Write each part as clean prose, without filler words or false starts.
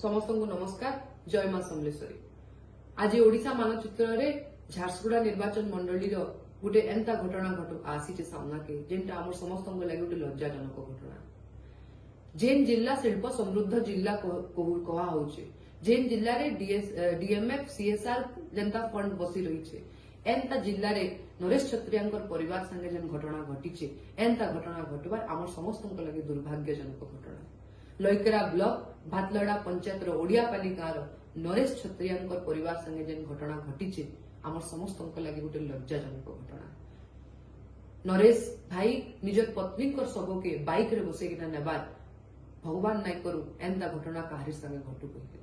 समस्त को नमस्कार। जय मां समलेश्वरी। आज ओडिशा मानचित्र में झारसुगुड़ा निर्वाचन मंडली गोटे एंता घटना आसी सामना के जेनटा आम समस्त लगे गोटे लज्जाजनक घटना। जेन जिला शिल्प समृद्ध जिला कहा होचे, जेन जिले में डीएमएफ सीएसआर जनता फंड बसी रही एंता जिले में नरेश छत्रिया परिवार संगे जेन घटना घटी एंता घटना घटवार आम समस्त लगे दुर्भाग्यजनक घटना। लईकेरा ब्लॉक भातलड़ा पंचायत ओडियापाली गाँव नरेश छत्रिया परिवार संगे जेन घटना घटी आम समस्त लगे गोटे लज्जाजनक घटना। नरेश भाई निज पत्नी शव के बाइक रे बसैकिना नेबार भगवान नाई करू एंता घटना कहारी संगे घटू कही।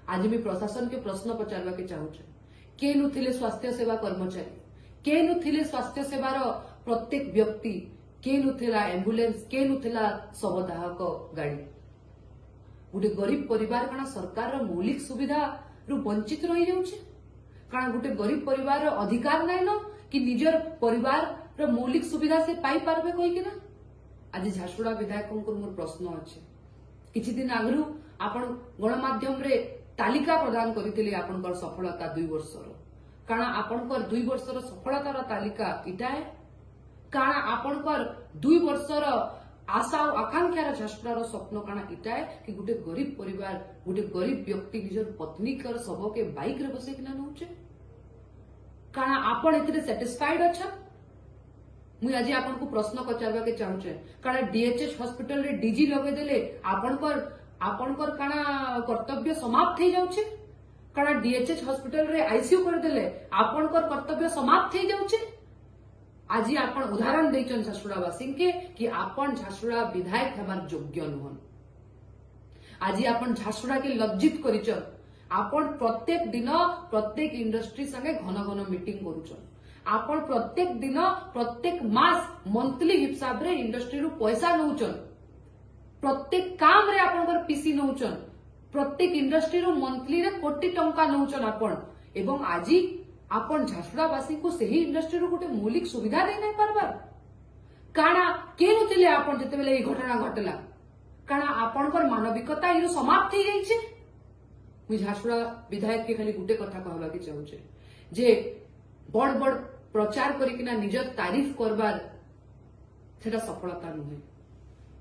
आज मैं प्रशासन के प्रश्न पचारवा के चाहूचे, के नुथिले स्वास्थ्य सेवा कर्मचारी, के नुथिले स्वास्थ्य सेवार प्रत्येक व्यक्ति, के नुथिला एम्बुलेंस, के नुथिला शवदाहक गाड़ी। गोटे गरीब परिवार काना सरकार मौलिक सुविधा रु वंचित रही जाउछे, काना गोटे गरीब परिवार अधिकार नाइ न कि निजर परिवार मौलिक सुविधा से पाई पारबे कहि किना। आज झारसुगुड़ा विधायक मोर प्रश्न अच्छे, किछि दिन आगु आपण गणमाध्यम रे तालिका प्रदान करथिले आपनकर सफलता 2 वर्षर, काना आपनकर 2 वर्षर सफलतार तालिका इटा है, काना आपनकर 2 वर्षर आशा और आकांक्षार झारसुगुड़ार स्वप्न काना इटा है कि गोटे गरीब परिवार, गोटे गरीब व्यक्ति निजर पत्नी शव के बाइक रे बसे किना नउचे, काना आपण एथिरे सैटिस्फाइड अच्छा। मुझे आज आपन को प्रश्न पचारवा के चाहूचे, काना डीएचएच हॉस्पिटल रे डीजी लगे देले आपनकर काना कर्तव्य समाप्त हो जाउचे, काना डीएचएच हॉस्पिटल रे आईसीयू कर देले आपनकर कर्तव्य समाप्त हो जाउचे। आज आपन उदाहरण देचन झारसुगुड़ावासी के कि आपन झारसुगुड़ा विधायक हमार योग्य नुहन। आज आपन झारसुगुड़ा के लज्जित करिचन। आपन प्रत्येक दिन प्रत्येक इंडस्ट्री संगे घन घन मीटिंग करूचन। आपन प्रत्येक दिन प्रत्येक मास मंथली हिसाब रे इंडस्ट्री रु पैसा नउचन। प्रत्येक काम रे आपनकर पीसी नउचन। प्रत्येक इंडस्ट्री रु मंथली रे कोटी टंका नउचन आपन। एवं आज आपन झारसुगुड़ावासी को सही इंडस्ट्री रु गोटे मौलिक सुविधा दे नहीं पारबार, काना के नथिले आपन जते बेले ए घटना घटला, काना आपनकर मानविकता इरु समाप्त हो जाइछे। मु झारसुगुड़ा विधायक के खाली गुटे कथा कहबा के चाहूचे जे बड़ बड़ प्रचार करिकिना निजर तारीफ करबार सेटा सफलता नुहे,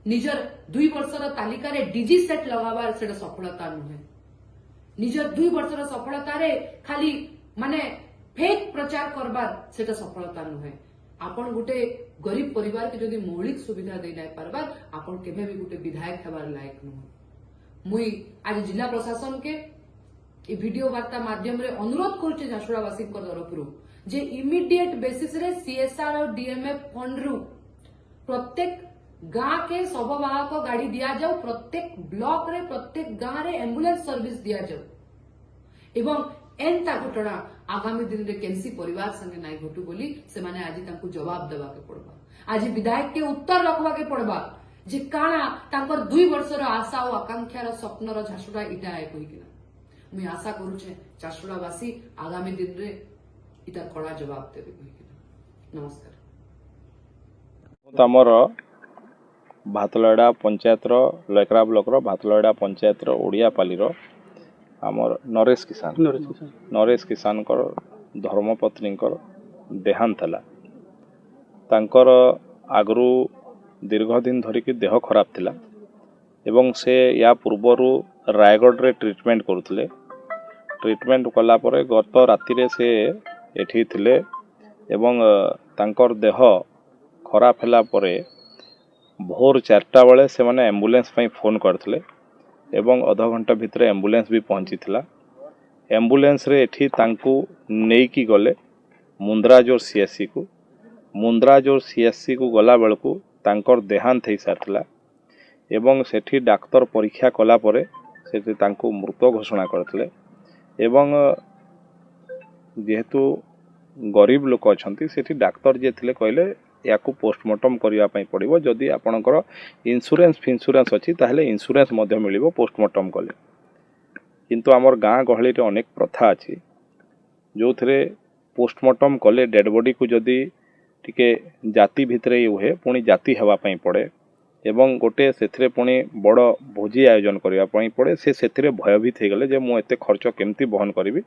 निजर 2 वर्षर तालिका रे डीजी सेट लगाबार सेटा सफलता नुहे, निजर 2 वर्षर सफलता रे खाली माने फेक प्रचार करबार सेटा सफलता नुहे। आपन गोटे गरीब परिवार के जदि मौलिक सुविधा दे नहीं पारबार आपन केबे भी गोटे विधायक हेबार लायक नुह। मुई आज जिला प्रशासन के ए वीडियो वार्ता माध्यम रे अनुरोध करूचे झारसुगुड़ावासी तरफ जे इमीडिएट बेसिस रे सीएसआर और डीएमएफ फंड रु प्रत्येक गाँ के शववाहक गाड़ी दिया जाऊ, प्रत्येक ब्लॉक रे प्रत्येक गाँ रे एम्बुलेंस सर्विस दिया जाऊ एवं एंता घटना आगामी दिन रे केनसी परिवार संगे नाई घटू बोली से माने आज तांको जवाब देवा के पड़बा। आज विधायक के उत्तर रखवा के पड़बा जे काना तांकर 2 वर्षर आशा और आकांक्षार स्वप्नर झारसुगुड़ा इटा है कहि किना। मुई आशा करूछे झारसुगुड़ावासी आगामी दिन रे इता कड़ा जवाब देबे कहि किना। नमस्कार। तमर भातलड़ा पंचायत लयकरा ब्लॉक भातलड़ा पंचायत ओडियापाली आमर नरेश किसान धर्मपत्नी देहांत है। तांकर आगरू दीर्घ दिन धरिकी देह खराब थिला एवं से या पूर्वर रायगढ़ रे ट्रीटमेंट करुले। ट्रीटमेंट कला परे गत राति रे से एठी थिले एवं तांकर देह खराब हैला परे भोर 4टा बेले से माने एम्बुलेंस पई फोन करथिले एवं अध घंटा भितर एम्बुलेंस भी पहुंची थिला। एम्बुलेंस रे एठी तांकू नेकी गले मुंद्राजोर सीएससी को। मुंद्राजोर सीएससी को गला बेलकू तांकर देहांत हो सारथिला एवं सेठी डाक्तर परीक्षा कला परे सेठी तांकू मृत घोषणा करथिले। एवं जेहेतु गरीब लोक अछंती सेठी डाक्तर जे थिले कहले याकू पोस्टमार्टम करिया पई पड़िबो, जदि आपणकर इंश्योरेंस अच्छी ताहले इंश्योरेंस मध्य मिलिबो पोस्टमार्टम कले। किंतु आमर गाँ गहली रे अनेक प्रथा अच्छी जो थे पोस्टमार्टम कले डेड बॉडी को जदि टिके जाति भितरे हुए पुणी जाति हेबा पई पड़े ଏବଂ गोटे से पुणी बड़ भोजी आयोजन करने पड़े से भयभीत हो गले जे मु एते खर्च केमती बहन करी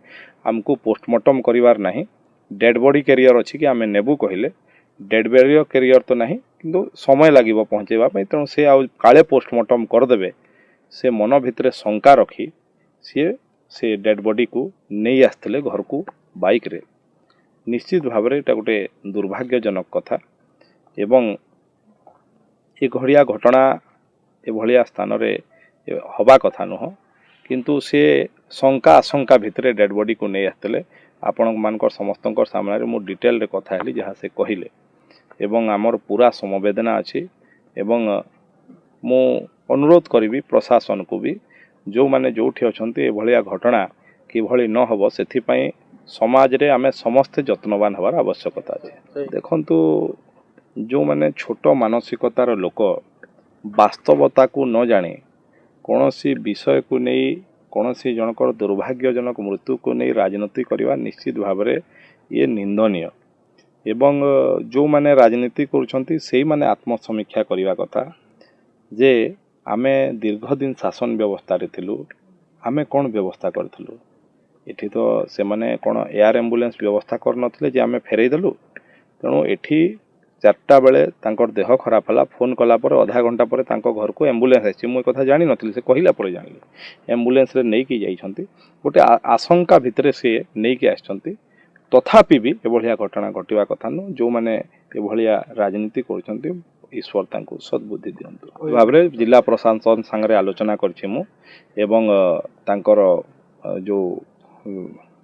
आमको पोस्टमार्टम करिवार नाही डेड बॉडी कैरियर अच्छी कि आम नेबू कहले डेड बॉडी कैरियर तो नहीं किंतु समय लगे पहुँचेवा तेणु से काले पोस्टमार्टम करदे से मन भितर शंका रखी सी से डेड बॉडी को नहीं आसते घर को बाइक रे निश्चित भाव में यहाँ गोटे दुर्भाग्यजनक कथा एवं ये घड़िया घटना एभलिया स्थान रे हवा कथा नुह किंतु से शंका आशंका भितर डेड बॉडी को नहीं आसते आपण मानकर समस्त सामने मु डिटेल रे कथा हेली जहाँ से कहले एवं आमर पूरा समवेदना अच्छी एवं मु अनुरोध करी प्रशासन को भी जो माने जोठी अछंती एभलिया घटना किभली न हबो सेथिपई समाज रे आमे समस्त जत्नवान हवार आवश्यकता है। देखंतु जो माने छोट मानसिकतार लोक वास्तवता को न जाने कौनसी विषय को नहीं कौनसी जनकर दुर्भाग्यजनक मृत्यु को नहीं राजनीति करवा निश्चित भाव में ये निंदनीय एवं जो माने राजनीति करुछंती सेही माने आत्मसमीक्षा करवा कथा जे आमे दीर्घ दिन शासन व्यवस्था रे थिलु आमे कौन व्यवस्था करथिलु एठी तो से माने कौन एयर एम्बुलेंस व्यवस्था कर नथिले जे आमे फेरई देलु तेणु एठी 4टा बेले तांकर देह खराब हला फोन कला पर आधा घंटा पर तांको घर को एम्बुलेंस आछि मु कथा जानि नथिले से कहिला पर जानिले एम्बुलेंस रे नै कि जाइछंती गोटे आशंका भितरे से नै कि आछंती तथापि भी एभलिया घटना घटिवा कथा न जो माने एभलिया राजनीति करछंती ईश्वर तांको सद्बुद्धि दियंतु भाव रे जिला प्रशासन संगे आलोचना करछि मु एवं तांकर जो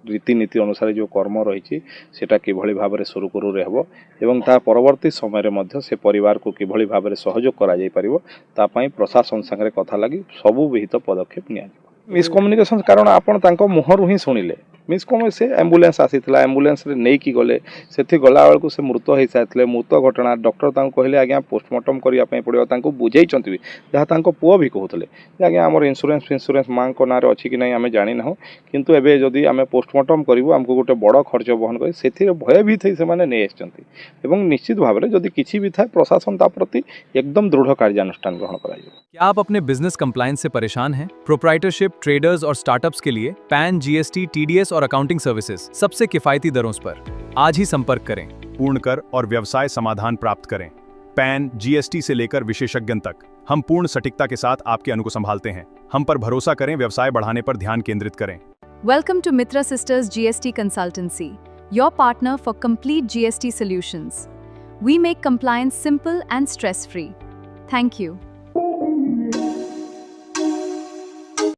रीतिनीति अनुसार जो कर्म रही सेटा किभली भाव में सुरुखुरु हेबो एवं ता परवर्ती समय रे से परिवार को किभली भाव में सहयोग करा जाई परिबो ता पई प्रशासन संगे कथा लगी सबु विहित पदक्षेप निया मिसकम्युनिकेशन कारण आपण तांको मुहरु ही सुनिले मिसकम से एम्बुलेंस आसीथिला एम्बुलेंस रे नै कि गले सेथि गला बेलको से मृत होई साथले मृत घटना डॉक्टर तांको कहले आज्ञा पोस्टमार्टम करिया पई पड़ियो तांको बुझेइचंती जहाँ तांको पुओ भी कहउतले आज्ञा हमर इंश्योरेंस मां को नारे अछि कि नै आमे जानि नहु किंतु एबे जदि आमे पोस्टमार्टम करिवो हमको गोटे बड़ खर्च बहन करी सेथि भयभीत से माने नै आछंती एवं निश्चित भाव में जदि किछि भी थाए प्रशासन ता प्रति एकदम दृढ़ कार्यानुष्ठान ग्रहण कराइयो। क्या आप अपने बिजनेस कंप्लायंस से परेशान हैं? प्रोप्राइटरशिप, ट्रेडर्स और स्टार्टअप्स के लिए पैन, जीएसटी, टीडीएस और अकाउंटिंग सर्विसेज सबसे किफायती दरों पर आज ही संपर्क करें। पूर्ण कर और व्यवसाय समाधान प्राप्त करें। पैन, जीएसटी से लेकर विशेषज्ञ तक हम पूर्ण सटीकता के साथ आपके अनु को संभालते हैं। हम पर भरोसा करें, व्यवसाय बढ़ाने पर ध्यान केंद्रित करें। Welcome to Mitra Sisters GST Consultancy, your partner for complete GST solutions. We make compliance simple and stress-free. Thank you.